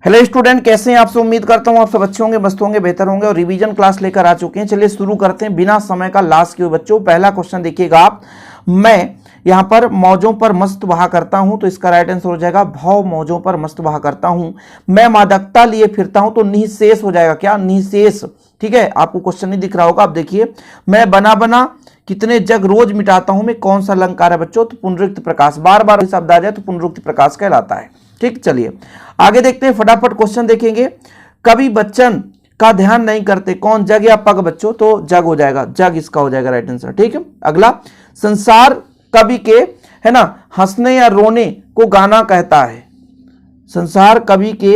Hello student, कैसे हैं आप सब। उम्मीद करता हूं आप सब अच्छे होंगे, मस्त होंगे, बेहतर होंगे और रिवीजन क्लास लेकर आ चुके हैं। चलिए शुरू करते हैं बिना समय का लास्ट किए बच्चों। पहला क्वेश्चन देखिएगा आप, मैं यहां पर मौजों पर मस्त बहा करता हूं, तो इसका राइट आंसर हो जाएगा भाव मौजों पर मस्त बहा करता हूं। मैं मादकता लिए फिरता हूं, तो निःशेष हो जाएगा, क्या निःशेष। ठीक है, आपको क्वेश्चन नहीं दिख रहा होगा, आप देखिए। मैं बना बना कितने जग रोज मिटाता हूं, में कौन सा अलंकार है बच्चों, तो पुनरुक्त प्रकाश। बार बार शब्द आ जाए तो पुनरुक्त प्रकाश कहलाता है। ठीक, चलिए आगे देखते हैं, फटाफट क्वेश्चन देखेंगे। कवि बच्चन का ध्यान नहीं करते, कौन, जग या पग बच्चों, तो जग हो जाएगा, जग इसका हो जाएगा राइट आंसर। ठीक है, अगला, संसार कवि के, है ना, हंसने या रोने को गाना कहता है। संसार कवि के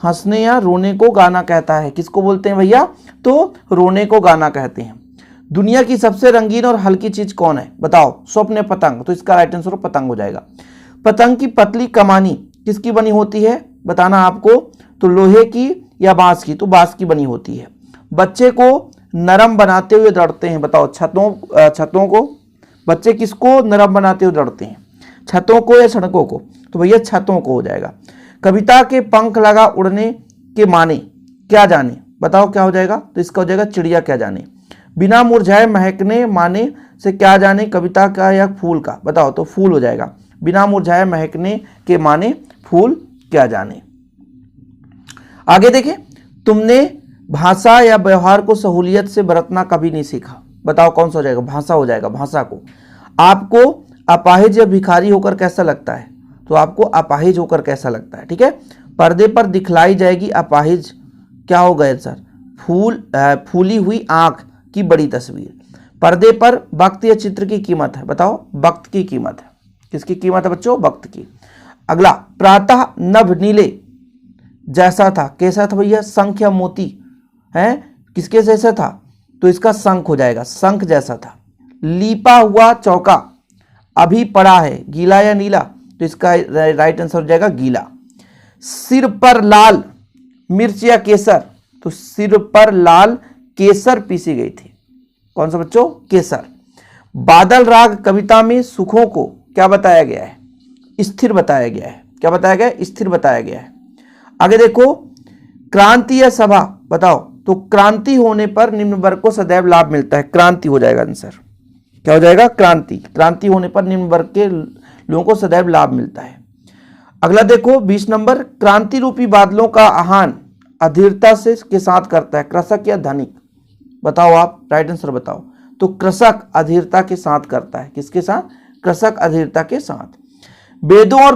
हंसने या रोने को गाना कहता है, किसको बोलते हैं भैया, तो रोने को गाना कहते हैं। दुनिया की सबसे रंगीन और हल्की चीज कौन है बताओ, स्वप्न पतंग, तो इसका राइट आंसर पतंग हो जाएगा। पतंग की पतली कमानी किसकी बनी होती है बताना आपको, तो लोहे की या बांस की, तो बांस की बनी होती है। बच्चे को नरम बनाते हुए दौड़ते हैं, बताओ छतों को, बच्चे किसको नरम बनाते हुए दौड़ते हैं, छतों को या सड़कों को, तो भैया छतों को हो जाएगा। कविता के पंख लगा उड़ने के माने क्या जाने, बताओ क्या हो जाएगा, तो इसका हो जाएगा चिड़िया क्या जाने। बिना मुरझाए महकने माने से क्या जाने, कविता का या फूल का, बताओ, तो फूल हो जाएगा। बिना मुरझाए महकने के माने फूल क्या जाने। आगे देखें, तुमने भाषा या व्यवहार को सहूलियत से बरतना कभी नहीं सीखा, बताओ कौन सा हो जाएगा, भाषा हो जाएगा, भाषा को। आपको अपाहिज या भिखारी होकर कैसा लगता है, तो आपको अपाहिज होकर कैसा लगता है। ठीक है, पर्दे पर दिखलाई जाएगी अपाहिज, क्या हो गए सर, फूली हुई आंख की बड़ी तस्वीर। पर्दे पर वक्त या चित्र की कीमत है, बताओ, वक्त की कीमत है, किसकी कीमत है बच्चों, वक्त की। अगला, प्रातः नभ नीले जैसा था, कैसा था भैया, शंख या मोती है, किसके जैसा था, तो इसका शंख हो जाएगा, शंख जैसा था। लीपा हुआ चौका अभी पड़ा है, गीला या नीला, तो इसका राइट आंसर हो जाएगा गीला। सिर पर लाल मिर्च या केसर, तो सिर पर लाल केसर पीसी गई थी, कौन सा बच्चों, केसर। बादल राग कविता में सुखों को क्या बताया गया है, स्थिर बताया गया है, क्या बताया गया है, स्थिर बताया गया है। आगे देखो, क्रांति या सभा, बताओ, तो क्रांति होने पर निम्न वर्ग को सदैव लाभ मिलता है, क्रांति हो जाएगा आंसर, क्या हो जाएगा, क्रांति। क्रांति होने पर निम्न वर्ग के लोगों को सदैव लाभ मिलता है। अगला देखो 20 नंबर, क्रांति रूपी बादलों का आह्वान अधीरता से के साथ करता है, कृषक या धनिक, बताओ आप, राइट आंसर बताओ, तो कृषक अधीरता के साथ करता है, किसके साथ, कृषक अधीरता के साथ। वेदों और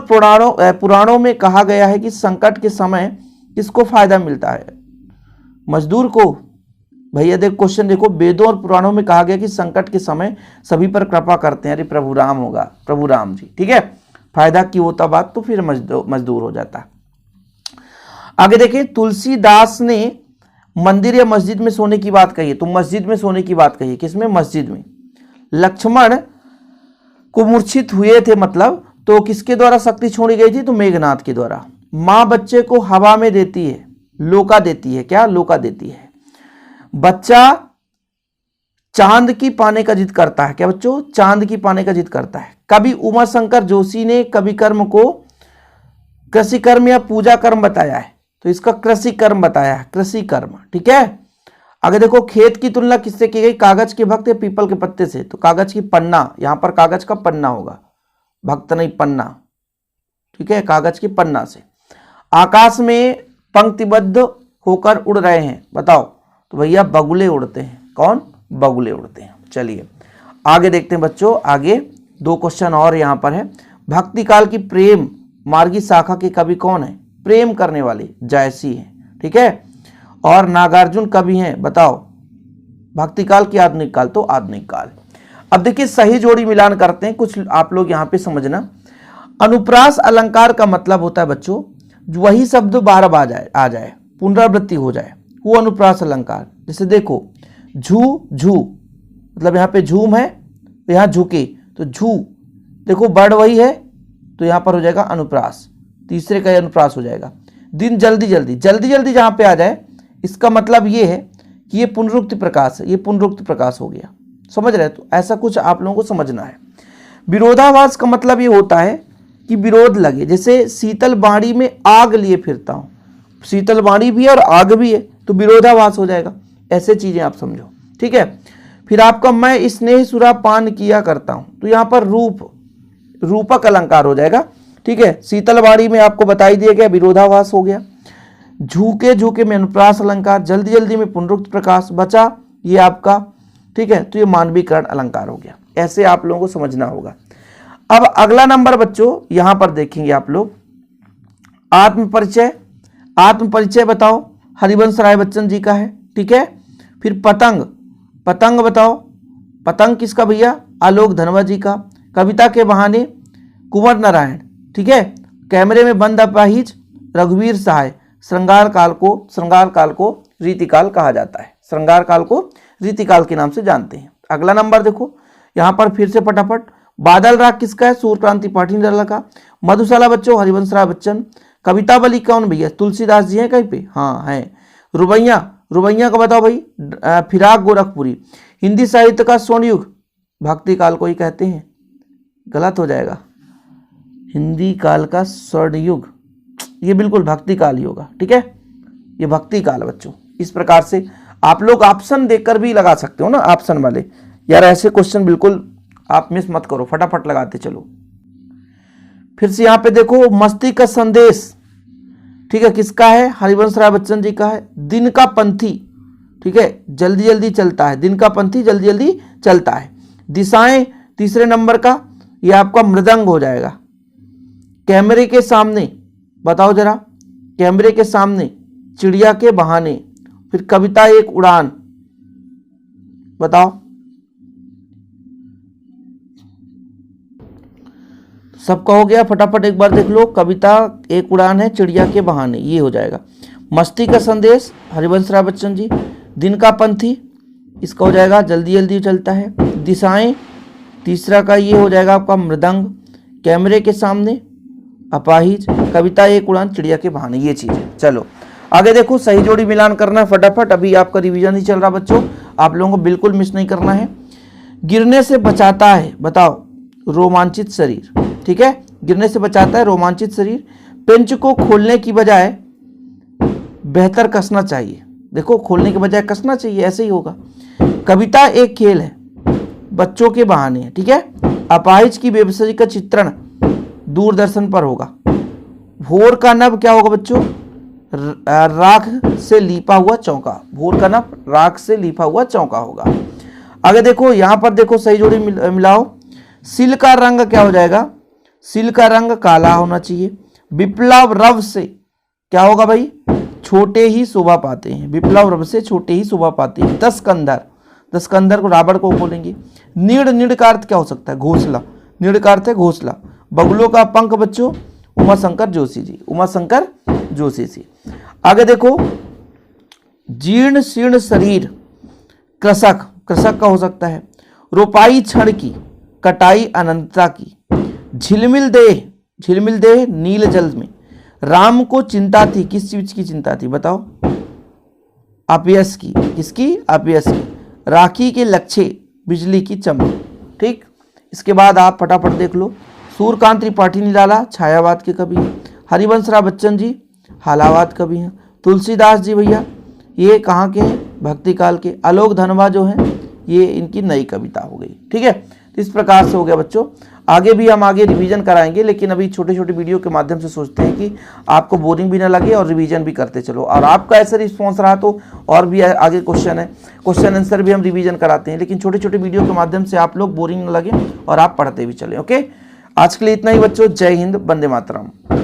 पुराणों में कहा गया है कि संकट के समय किसको फायदा मिलता है, मजदूर को। भैया देख क्वेश्चन देखो, वेदों और पुराणों में कहा गया कि संकट के समय सभी पर कृपा करते हैं, अरे प्रभु राम होगा, प्रभु राम जी। ठीक है, फायदा की होता बात तो फिर मजदूर हो जाता। आगे देखें, तुलसीदास ने मंदिर या मस्जिद में सोने की बात कही है, तो मस्जिद में सोने की बात कही है, किसमें, मस्जिद में। लक्ष्मण को मूर्छित हुए थे, मतलब, तो किसके द्वारा शक्ति छोड़ी गई थी, तो मेघनाथ के द्वारा। मां बच्चे को हवा में देती है, लोका देती है, क्या, लोका देती है। बच्चा चांद की पाने का जिद करता है, क्या बच्चों, चांद की पाने का जिद करता है। कवि उमा शंकर जोशी ने कवि कर्म को कृषि कर्म या पूजा कर्म बताया है, तो इसका कृषि कर्म बताया है, कृषि कर्म। ठीक है, आगे देखो, खेत की तुलना किससे की गई, कागज के भक्त या पीपल के पत्ते से, तो कागज की पन्ना, यहां पर कागज का पन्ना होगा, भक्त नहीं पन्ना। ठीक है, कागज की पन्ना से। आकाश में पंक्तिबद्ध होकर उड़ रहे हैं, बताओ, तो भैया बगुले उड़ते हैं, कौन, बगुले उड़ते हैं। चलिए आगे देखते हैं बच्चों, आगे 2 क्वेश्चन और यहां पर है। भक्ति काल की प्रेम मार्गी शाखा के कवि कौन है, प्रेम करने वाले जायसी हैं। ठीक है, और नागार्जुन कवि हैं, बताओ, भक्ति काल की आधुनिक काल, तो आधुनिक काल। अब देखिए सही जोड़ी मिलान करते हैं, कुछ आप लोग यहां पे समझना। अनुप्रास अलंकार का मतलब होता है बच्चों, वही शब्द बार बार आ जाए, पुनरावृत्ति हो जाए, वो अनुप्रास अलंकार। जैसे देखो, झू झू, मतलब यहाँ पे झूम है, तो यहाँ झुके, तो झू, देखो वर्ड वही है, तो यहाँ पर हो जाएगा अनुप्रास, तीसरे का अनुप्रास हो जाएगा। दिन जल्दी जल्दी, जल्दी जल्दी जहाँ पे आ जाए, इसका मतलब ये है कि ये पुनरुक्त प्रकाश है, ये पुनरुक्त प्रकाश हो गया, समझ रहे, तो ऐसा कुछ आप लोगों को समझना है। विरोधाभास का मतलब ये होता है कि विरोध लगे, जैसे शीतल बाड़ी में आग लिए फिरता हूँ, शीतलवाणी भी है और आग भी है, तो विरोधाभास हो जाएगा। ऐसे चीजें आप समझो, ठीक है। फिर आपका मैं स्नेह सुरा पान किया करता हूं, तो यहां पर रूपक अलंकार हो जाएगा, ठीक है। शीतलवाणी में आपको बताई दिया गया, विरोधाभास हो गया। झूके झूके में अनुप्रास अलंकार, जल्दी जल्दी में पुनरुक्त प्रकाश बचा, ये आपका, ठीक है, तो ये मानवीकरण अलंकार हो गया। ऐसे आप लोगों को समझना होगा। अब अगला नंबर बच्चों यहां पर देखेंगे आप लोग, आत्मपरिचय। आत्मपरिचय बताओ, हरिवंश राय बच्चन जी का है, ठीक है। फिर पतंग, पतंग बताओ, पतंग किसका भैया, आलोक धनवा जी का। कविता के बहाने, कुंवर नारायण, ठीक है। कैमरे में बंद अपाहिज, रघुवीर सहाय। श्रृंगार काल को रीतिकाल कहा जाता है, श्रृंगार काल को रीतिकाल के नाम से जानते हैं। अगला नंबर देखो यहां पर फिर से फटाफट, बादल राग किसका है, सूर्यकांति पाठी निराला का। मधुशाला बच्चों हरिवंश राय बच्चन। कवितावली कौन भैया, तुलसीदास जी हैं कहीं पे, हाँ हैं। रुबैया, रुबैया का बताओ भाई, फिराक गोरखपुरी। हिंदी साहित्य का स्वर्ण युग, भक्ति काल को ही कहते हैं, गलत हो जाएगा। हिंदी काल का स्वर्ण युग, ये बिल्कुल भक्ति काल ही होगा, ठीक है, ये भक्ति काल बच्चों। इस प्रकार से आप लोग ऑप्शन देकर भी लगा सकते हो ना, ऑप्शन वाले। यार ऐसे क्वेश्चन बिल्कुल आप मिस मत करो, फटाफट लगाते चलो। फिर से यहां पे देखो, मस्ती का संदेश, ठीक है, किसका है, हरिवंश राय बच्चन जी का है। दिन का पंथी, ठीक है, जल्दी जल्दी चलता है, दिन का पंथी जल्दी जल्दी चलता है। दिशाएं तीसरे नंबर का, ये आपका मृदंग हो जाएगा। कैमरे के सामने बताओ जरा, कैमरे के सामने, चिड़िया के बहाने। फिर कविता एक उड़ान बताओ, सबका हो गया, फटाफट एक बार देख लो। कविता एक उड़ान है, चिड़िया के बहाने, ये हो जाएगा। मस्ती का संदेश हरिवंश राय बच्चन जी। दिन का पंथी, इसका हो जाएगा जल्दी जल्दी चलता है। दिशाएं तीसरा का, ये हो जाएगा आपका मृदंग। कैमरे के सामने अपाहिज, कविता एक उड़ान, चिड़िया के बहाने, ये चीज है। चलो आगे देखो, सही जोड़ी मिलान करना है फटाफट, अभी आपका रिवीजन ही चल रहा बच्चों, आप लोगों को बिल्कुल मिस नहीं करना है। गिरने से बचाता है, बताओ, रोमांचित शरीर, ठीक है, गिरने से बचाता है रोमांचित शरीर। पेंच को खोलने की बजाय बेहतर कसना चाहिए, देखो खोलने के बजाय कसना चाहिए, ऐसे ही होगा। कविता एक खेल है, बच्चों के बहाने है, ठीक है। अपाहिज की बेबसी का चित्रण दूरदर्शन पर होगा। भोर का नभ क्या होगा बच्चों, राख से लीपा हुआ चौका, भोर का नभ राख से लीपा हुआ चौका होगा। आगे देखो यहां पर देखो, सही जोड़ी मिलाओ। सिल का रंग क्या हो जाएगा, सिल का रंग काला होना चाहिए। विप्लव रव से क्या होगा भाई, छोटे ही शोभा पाते हैं, विप्लव रव से छोटे ही शोभा पाते हैं। दसकंधर, दसकंधर को रावण को बोलेंगे। नीड़, नीड़ का अर्थ क्या हो सकता है, घोंसला, नीड़ का अर्थ है घोंसला। बगुलों का पंख बच्चों, उमाशंकर जोशी जी, उमाशंकर जोशी जी। आगे देखो, जीर्ण शीर्ण शरीर, कृषक, कृषक का हो सकता है। रोपाई क्षण की, कटाई अनंतता की। झिलमिल देह, झिलमिल देह नील जल में। राम को चिंता थी, किस चीज की चिंता थी बताओ, अपयश की, किसकी, अपयश की। राखी के लक्ष्य, बिजली की चमक, ठीक। इसके बाद आप फटाफट देख लो, सूर्यकांत त्रिपाठी निराला छायावाद के कवि हैं। हरिवंश राय बच्चन जी हालावाद कवि हैं। तुलसीदास जी भैया ये कहाँ के हैं, भक्ति काल के। आलोक धनवा जो हैं ये इनकी नई कविता हो गई, ठीक है। तो इस प्रकार से हो गया बच्चों। आगे भी हम आगे रिवीजन कराएंगे, लेकिन अभी छोटे छोटे वीडियो के माध्यम से सोचते हैं कि आपको बोरिंग भी ना लगे और रिवीजन भी करते चलो। और आपका ऐसा रिस्पॉन्स रहा तो और भी आगे क्वेश्चन है, क्वेश्चन आंसर भी हम रिवीजन कराते हैं, लेकिन छोटे छोटे वीडियो के माध्यम से आप लोग बोरिंग ना लगे और आप पढ़ते भी चले। ओके, आज के लिए इतना ही बच्चों। जय हिंद, वंदे मातरम।